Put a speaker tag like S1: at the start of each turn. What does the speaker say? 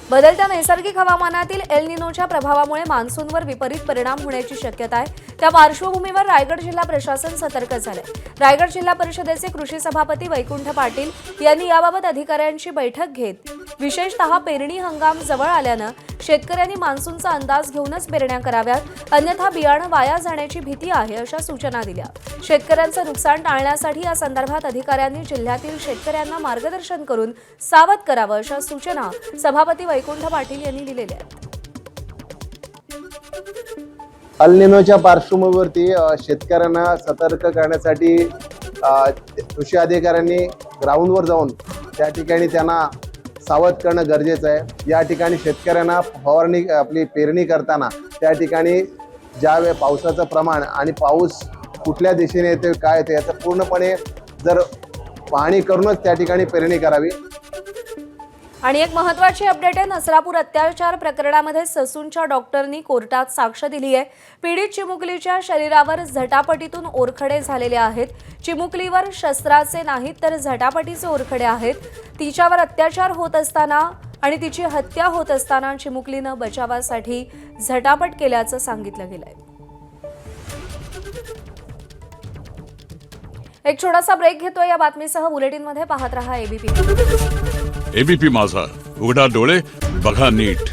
S1: बदलत्या नैसर्गिक हवामानातील एल निनोच्या प्रभावामुळे मान्सूनवर विपरीत परिणाम होण्याची शक्यता आहे। त्या पार्श्वभूमीवर रायगड जिल्हा प्रशासन सतर्क झाले। रायगड जिल्हा परिषदेचे कृषी सभापती वैकुंठ पाटील यांनी याबाबत अधिकाऱ्यांची बैठक घेत विशेषतः पेरणी हंगाम जवळ आल्यानं शेतकऱ्यांनी मान्सूनचा अंदाज घेऊनच पेरण्या कराव्यात, अन्यथा बियाणं वाया जाण्याची भीती आहे अशा सूचना दिल्या। शेतकऱ्यांचं नुकसान टाळण्यासाठी या संदर्भात अधिकाऱ्यांनी जिल्ह्यातील शेतकऱ्यांना मार्गदर्शन करून सावध करावं अशा सूचना सभापती वैकुंठ पाटील यांनी दिलेल्या आहेत।
S2: एल निनोच्या पार्श्वभूमीवरती शेतकऱ्यांना सतर्क करण्यासाठी कृषी अधिकाऱ्यांनी ग्राउंडवर जाऊन त्या ठिकाणी त्यांना सावध करणं गरजेचं आहे। या ठिकाणी शेतकऱ्यांना फवारणी आपली पेरणी करताना त्या ठिकाणी ज्यावेळी पावसाचं प्रमाण आणि पाऊस कुठल्या दिशेने येते काय येते याचं पूर्णपणे जर पाहणी करूनच त्या ठिकाणी पेरणी करावी।
S1: आणि एक महत्त्वाची अपडेट आहे। नसरापूर अत्याचार प्रकरणामध्ये ससूनच्या डॉक्टरनी कोर्टात साक्ष दिली आहे। पीडित चिमुकलीच्या शरीरावर झटापटीतून ओरखडे झालेले आहेत। चिमुकलीवर शस्त्राचे नाहीत तर झटापटीचे ओरखडे आहेत। तिच्यावर अत्याचार होत असताना आणि तिची हत्या होत असताना चिमुकलीनं बचावासाठी झटापट केल्याचं सांगितलं गेलंय। एक छोटासा ब्रेक घेतोय। या बातमीसह बुलेटिनमध्ये पाहत रहा
S3: एबीपी माझा, उघडा डोळे बघा नीट।